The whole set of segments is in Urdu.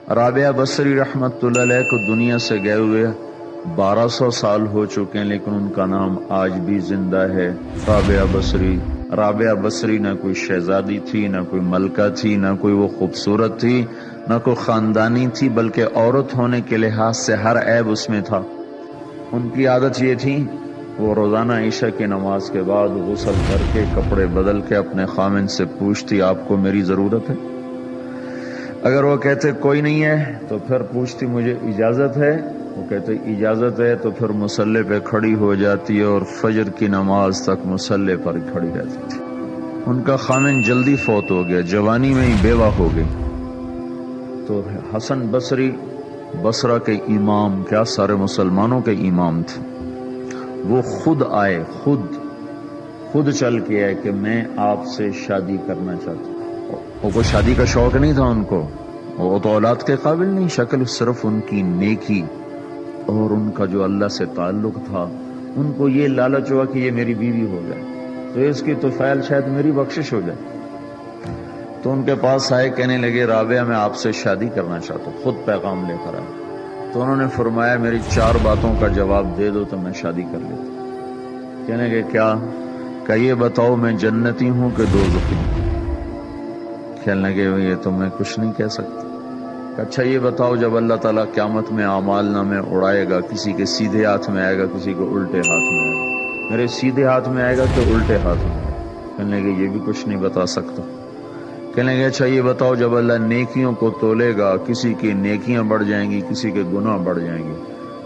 رابعہ بصری رحمت اللہ علیہ کو دنیا سے گئے ہوئے 1200 سال ہو چکے ہیں، لیکن ان کا نام آج بھی زندہ ہے، رابعہ بصری۔ رابعہ بصری نہ کوئی شہزادی تھی، نہ کوئی ملکہ تھی، نہ کوئی وہ خوبصورت تھی، نہ کوئی خاندانی تھی، بلکہ عورت ہونے کے لحاظ سے ہر عیب اس میں تھا۔ ان کی عادت یہ تھی، وہ روزانہ عشاء کی نماز کے بعد غسل کر کے کپڑے بدل کے اپنے خامن سے پوچھتی آپ کو میری ضرورت ہے؟ اگر وہ کہتے کوئی نہیں ہے تو پھر پوچھتی مجھے اجازت ہے؟ وہ کہتے اجازت ہے تو پھر مصلی پہ کھڑی ہو جاتی اور فجر کی نماز تک مصلی پر کھڑی رہتی تھی۔ ان کا خامن جلدی فوت ہو گیا، جوانی میں ہی بیوہ ہو گئی، تو حسن بصری بصرہ کے امام، کیا سارے مسلمانوں کے امام تھے، وہ خود آئے، خود چل کے آئے کہ میں آپ سے شادی کرنا چاہتا ہوں۔ وہ کوئی شادی کا شوق نہیں تھا ان کو، وہ تو اولاد کے قابل نہیں، شکل صرف ان کی نیکی اور ان کا جو اللہ سے تعلق تھا، ان کو یہ لالچ ہوا کہ یہ میری بیوی ہو جائے تو اس کی طفیل شاید میری بخشش ہو جائے۔ تو ان کے پاس آئے، کہنے لگے رابعہ میں آپ سے شادی کرنا چاہتا ہوں، خود پیغام لے کر آئے۔ تو انہوں نے فرمایا میری 4 باتوں کا جواب دے دو تو میں شادی کر لیتا۔ کہنے لگے کیا؟ کہ یہ بتاؤ میں جنتی ہوں کہ دوزخی ہوں؟ کہنے لگے یہ تو میں کچھ نہیں کہہ سکتا۔ کہ اچھا یہ بتاؤ جب اللہ تعالیٰ قیامت میں اعمال نامے اڑائے گا، کسی کے سیدھے ہاتھ میں آئے گا، کسی کو الٹے ہاتھ میں آئے گا، میرے سیدھے ہاتھ میں آئے گا کہ الٹے ہاتھ میں آئے گا؟ کہنے لگے یہ بھی کچھ نہیں بتا سکتا۔ کہنے لگے اچھا یہ بتاؤ جب اللہ نیکیوں کو تولے گا، کسی کی نیکیاں بڑھ جائیں گی، کسی کے گناہ بڑھ جائیں گے،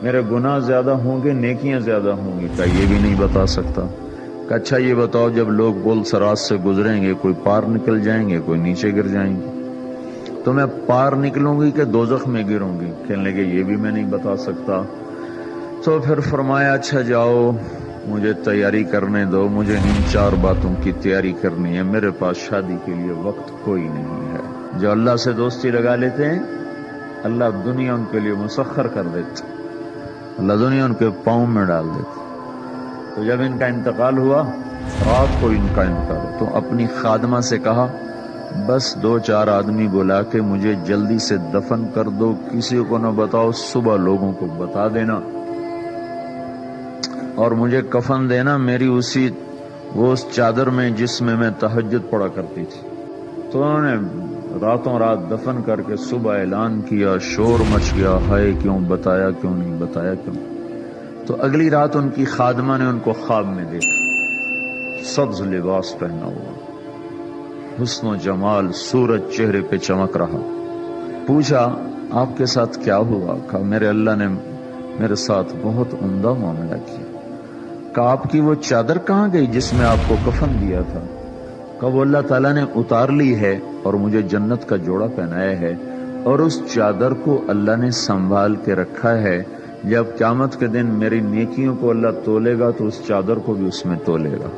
میرے گناہ زیادہ ہوں گے نیکیاں زیادہ ہوں گی؟ کہ یہ بھی نہیں بتا سکتا۔ کہ اچھا یہ بتاؤ جب لوگ بول سرات سے گزریں گے، کوئی پار نکل جائیں گے، کوئی نیچے گر جائیں گے، تو میں پار نکلوں گی کہ دوزخ میں گروں گی؟ کہنے لگے یہ بھی میں نہیں بتا سکتا۔ تو پھر فرمایا اچھا جاؤ مجھے تیاری کرنے دو، مجھے ان 4 باتوں کی تیاری کرنی ہے، میرے پاس شادی کے لیے وقت کوئی نہیں ہے۔ جو اللہ سے دوستی لگا لیتے ہیں اللہ دنیا ان کے لیے مسخر کر دیتے، اللہ دنیا ان کے پاؤں میں ڈال دیتے۔ تو جب ان کا انتقال ہوا، رات کو ان کا انتقال، تو اپنی خادمہ سے کہا بس 2-4 آدمی بلا کے مجھے جلدی سے دفن کر دو، کسی کو نہ بتاؤ، صبح لوگوں کو بتا دینا، اور مجھے کفن دینا میری اس چادر میں جس میں تہجد پڑا کرتی تھی۔ تو انہوں نے راتوں رات دفن کر کے صبح اعلان کیا، شور مچ گیا، ہائے کیوں بتایا، کیوں نہیں بتایا، کیوں؟ تو اگلی رات ان کی خادمہ نے ان کو خواب میں دیکھا، سبز لباس پہنا ہوا، حسن و جمال، سورج چہرے پہ چمک رہا۔ پوچھا آپ کے ساتھ کیا ہوا؟ کہا میرے اللہ نے میرے ساتھ بہت عمدہ معاملہ کیا۔ کہا آپ کی وہ چادر کہاں گئی جس میں آپ کو کفن دیا تھا؟ کہا وہ اللہ تعالیٰ نے اتار لی ہے اور مجھے جنت کا جوڑا پہنایا ہے، اور اس چادر کو اللہ نے سنبھال کے رکھا ہے، جب قیامت کے دن میری نیکیوں کو اللہ تولے گا تو اس چادر کو بھی اس میں تولے گا۔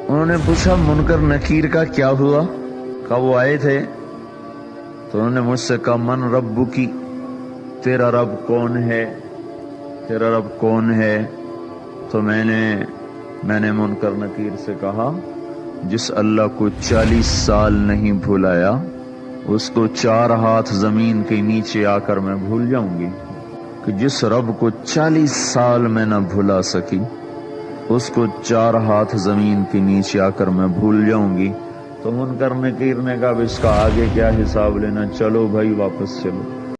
انہوں نے پوچھا منکر نکیر کا کیا ہوا؟ کہا وہ آئے تھے تو انہوں نے مجھ سے کہا من ربکی، تیرا رب کون ہے، تیرا رب کون ہے؟ تو میں نے منکر نکیر سے کہا جس اللہ کو 40 سال نہیں بھلایا اس کو 4 ہاتھ زمین کے نیچے آ کر میں بھول جاؤں گی؟ کہ جس رب کو 40 سال میں نہ بھلا سکی اس کو 4 ہاتھ زمین کے نیچے آ کر میں بھول جاؤں گی؟ تو منکر نکیر نے کہا اب اس کا آگے کیا حساب لینا، چلو بھائی واپس چلو۔